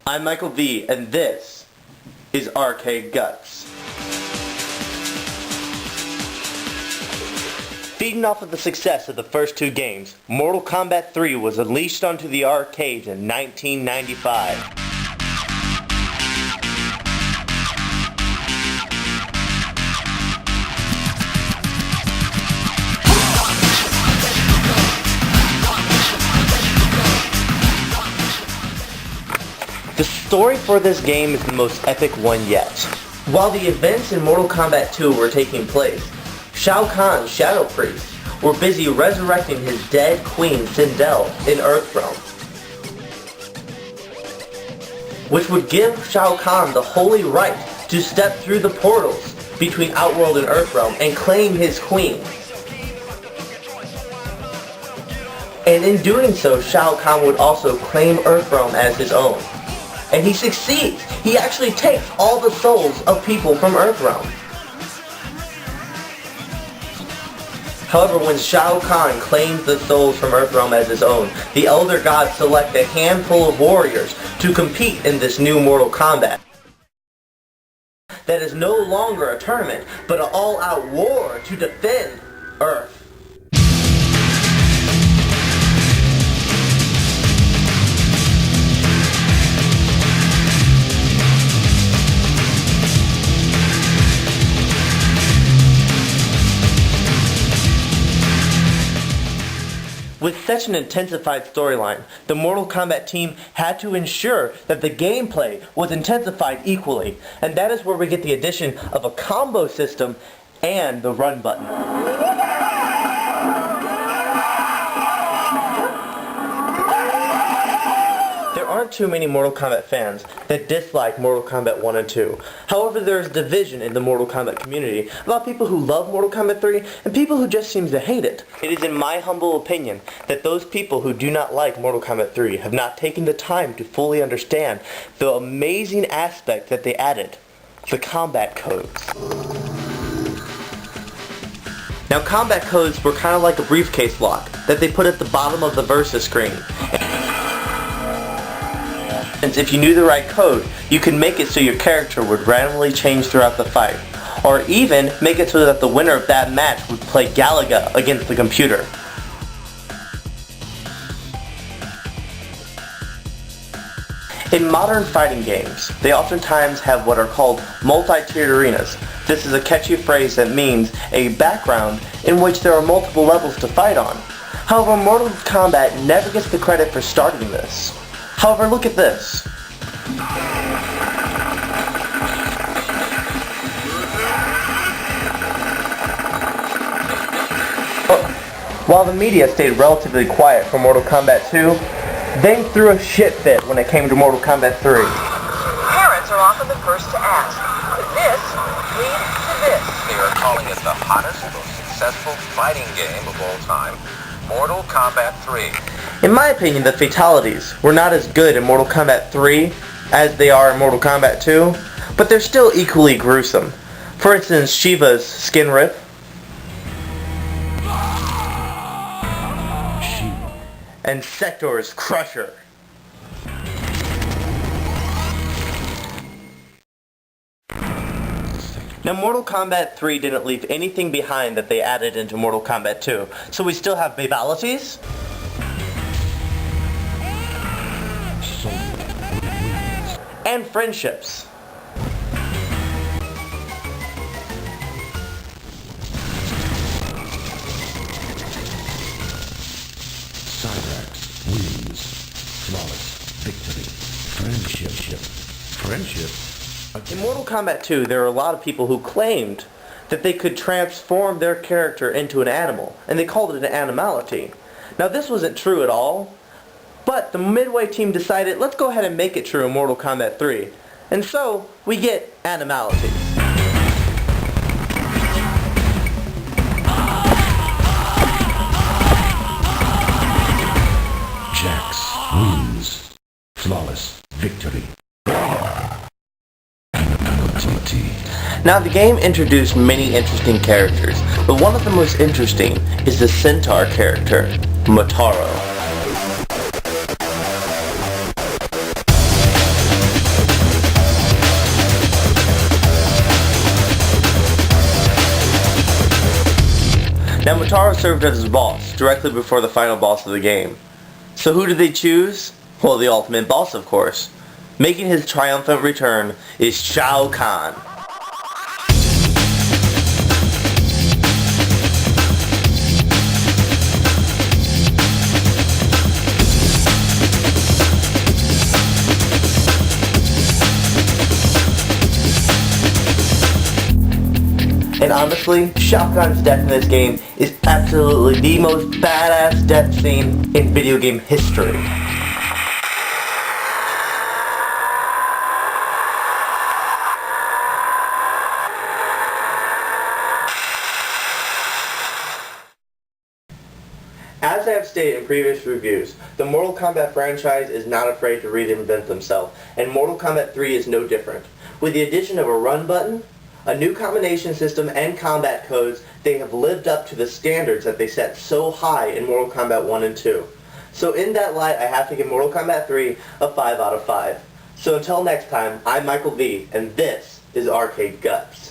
I'm Michael V, and this is Arcade Guts. Feeding off of the success of the first two games, Mortal Kombat 3 was unleashed onto the arcades in 1995. The story for this game is the most epic one yet. While the events in Mortal Kombat 2 were taking place, Shao Kahn's Shadow Priests were busy resurrecting his dead queen Sindel in Earthrealm, which would give Shao Kahn the holy right to step through the portals between Outworld and Earthrealm and claim his queen. And in doing so, Shao Kahn would also claim Earthrealm as his own. And he succeeds. He actually takes all the souls of people from Earthrealm. However, when Shao Kahn claims the souls from Earthrealm as his own, the Elder Gods select a handful of warriors to compete in this new Mortal Kombat. That is no longer a tournament, but an all-out war to defend Earth. With such an intensified storyline, the Mortal Kombat team had to ensure that the gameplay was intensified equally, and that is where we get the addition of a combo system and the run button. There aren't too many Mortal Kombat fans that dislike Mortal Kombat 1 and 2. However, there is division in the Mortal Kombat community about people who love Mortal Kombat 3 and people who just seem to hate it. It is in my humble opinion that those people who do not like Mortal Kombat 3 have not taken the time to fully understand the amazing aspect that they added, the combat codes. Now, combat codes were kind of like a briefcase lock that they put at the bottom of the Versus screen. If you knew the right code, you could make it so your character would randomly change throughout the fight, or even make it so that the winner of that match would play Galaga against the computer. In modern fighting games, they oftentimes have what are called multi-tiered arenas. This is a catchy phrase that means a background in which there are multiple levels to fight on. However, Mortal Kombat never gets the credit for starting this. However, look at this. While the media stayed relatively quiet for Mortal Kombat 2, they threw a shit fit when it came to Mortal Kombat 3. Parents are often the first to ask, could this lead to this? They are calling it the hottest, most successful fighting game of all time, Mortal Kombat 3. In my opinion, the fatalities were not as good in Mortal Kombat 3 as they are in Mortal Kombat 2, but they're still equally gruesome. For instance, Shiva's skin rip. And Sector's crusher. Now, Mortal Kombat 3 didn't leave anything behind that they added into Mortal Kombat 2, so we still have fatalities, and friendships. Cyrax wins. Flawless victory. Friendship. In Mortal Kombat 2, there were a lot of people who claimed that they could transform their character into an animal, and they called it an animality. Now, this wasn't true at all, but the Midway team decided, let's go ahead and make it true in Mortal Kombat 3. And so, we get animalities. Jax wins. Flawless victory. Now, the game introduced many interesting characters, but one of the most interesting is the Centaur character, Motaro. Now Motaro served as his boss, directly before the final boss of the game. So who did they choose? Well, the ultimate boss, of course. Making his triumphant return is Shao Kahn. And honestly, Shao Kahn's death in this game is absolutely the most badass death scene in video game history. As I have stated in previous reviews, the Mortal Kombat franchise is not afraid to reinvent themselves, and Mortal Kombat 3 is no different. With the addition of a run button, a new combination system, and combat codes, they have lived up to the standards that they set so high in Mortal Kombat 1 and 2. So in that light, I have to give Mortal Kombat 3 a 5 out of 5. So until next time, I'm Michael V, and this is Arcade Guts.